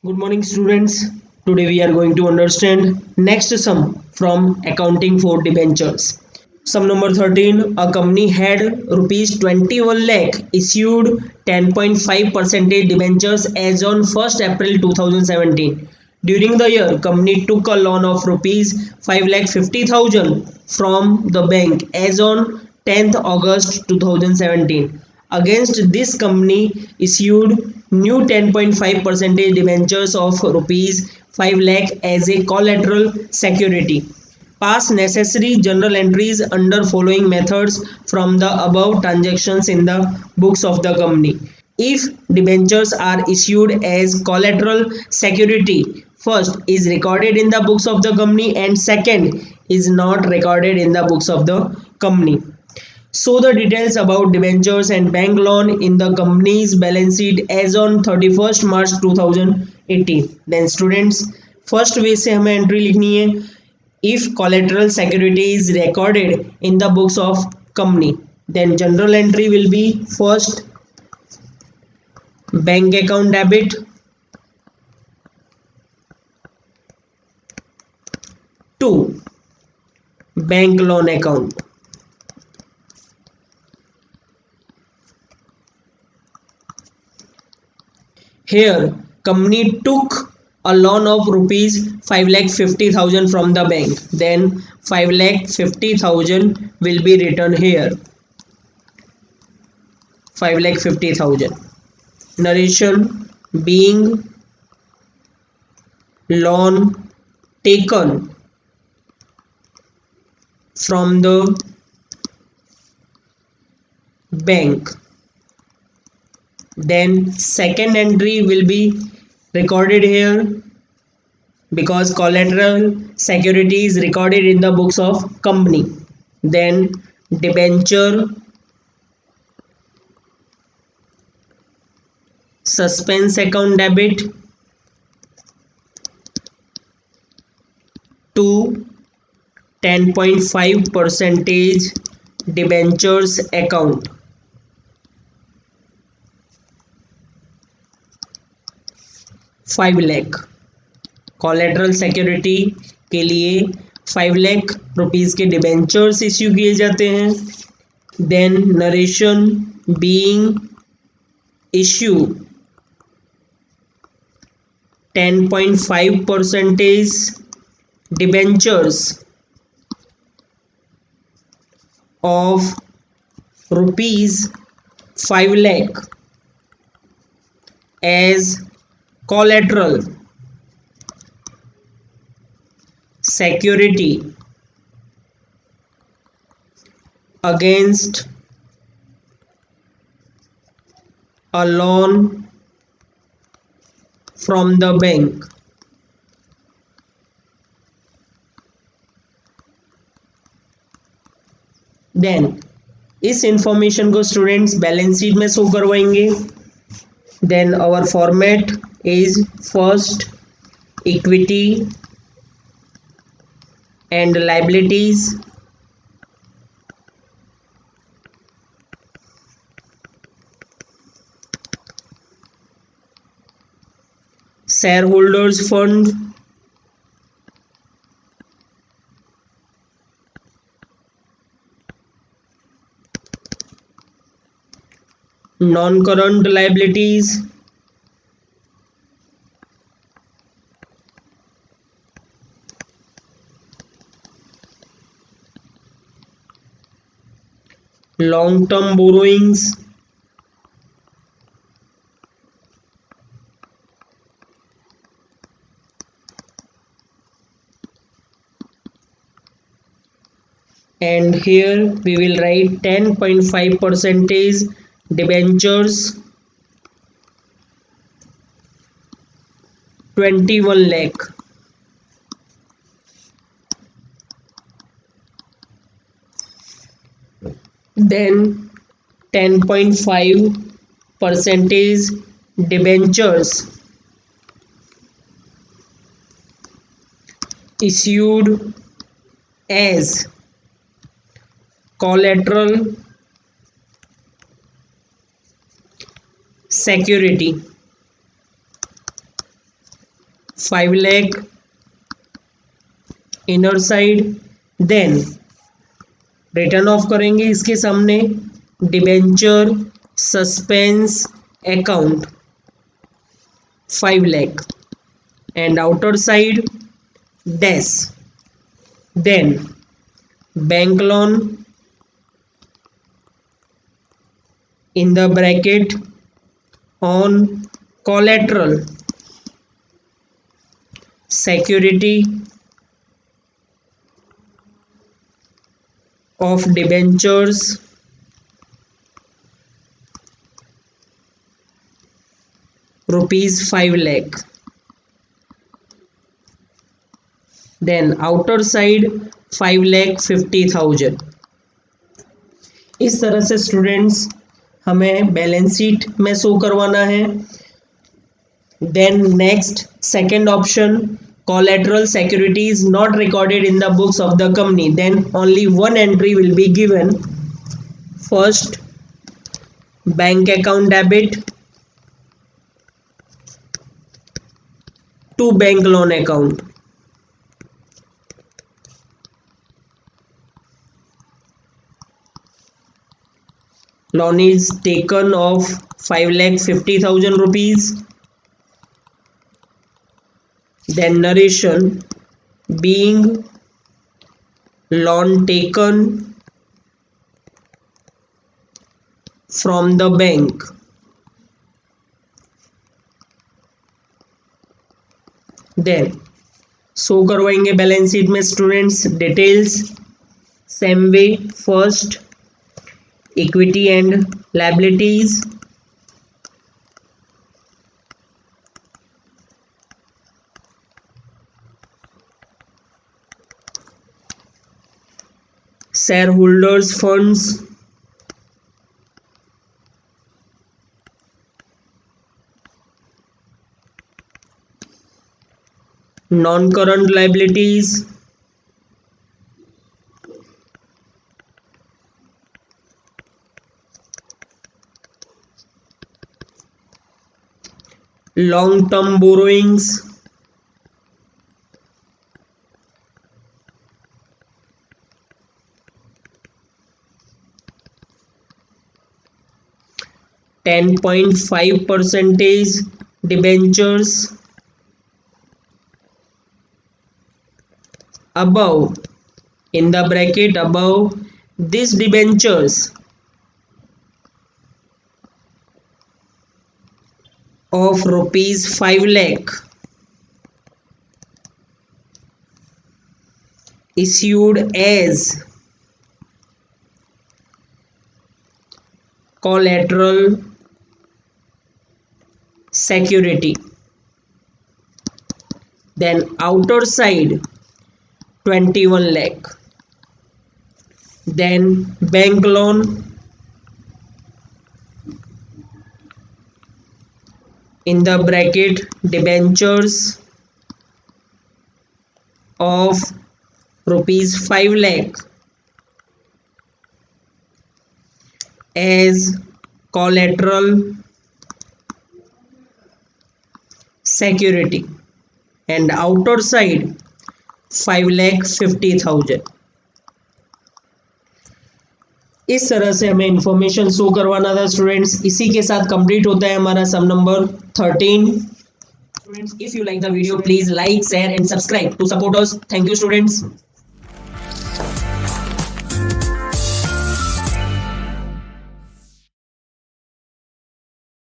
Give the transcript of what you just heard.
Good morning, students. Today we are going to understand next sum from accounting for debentures. Sum number 13. A company had rupees 21 lakh issued 10.5 percentage debentures as on 1st April 2017. During the year, company took a loan of rupees 5 lakh 50,000 from the bank as on 10th August 2017. Against this, company issued new 10.5 percentage debentures of rupees 5 lakh as a collateral security. Pass necessary journal entries under following methods from the above transactions in the books of the company. If debentures are issued as collateral security, first is recorded in the books of the company and second is not recorded in the books of the company. So the details about debentures and bank loan in the company's balance sheet as on 31st March 2018. Then students, first वे से हमें entry लिखनी है if collateral security is recorded in the books of company. Then general entry will be first bank account debit, two bank loan account. Here, company took a loan of rupees 5 lakh 50,000 from the bank. Then 5 lakh 50,000 will be written here. 5 lakh 50,000. Narration being loan taken from the bank. Then second entry will be recorded here because collateral security is recorded in the books of company. Then debenture suspense account debit to 10.5 percentage debentures account. Five lakh collateral security के लिए 5 lakh rupees के debentures issue किए जाते हैं. Then narration being issue 10.5 percentage debentures of rupees 5 lakh as collateral security against a loan from the bank. Then इस information को students balance sheet में show करवाएंगे. Then our format is first equity and liabilities, shareholders fund, non-current liabilities, long-term borrowings, and here we will write 10.5 percentage debentures 21 lakh. Then 10.5 percentage debentures issued as collateral security 5 lakh inner side, then return of करेंगे इसके सामने debenture suspense account 5 lakh and outer side dash, then bank loan in the bracket on collateral security of debentures rupees 5 lakh, then outer side 5,50,000। इस तरह से students हमें balance sheet में show करवाना है। Then next second option, collateral security is not recorded in the books of the company, then only one entry will be given. First, bank account debit to bank loan account, loan is taken of 5,50,000 rupees, then narration, being loan taken from the bank, देन show करवाएंगे balance sheet में students details same way. First, equity and liabilities, shareholders funds, non current liabilities, long term borrowings, %10.5 debentures above, in the bracket above these debentures of rupees 5 lakh issued as collateral security, then outer side 21 lakh, then bank loan in the bracket debentures of rupees 5 lakh as collateral security, and outer side 5,50,000। इस तरह से हमें information show करवाना था students. इसी के साथ complete होता है हमारा sum number 13। Students, if you like the video please like share and subscribe to support us. Thank you students.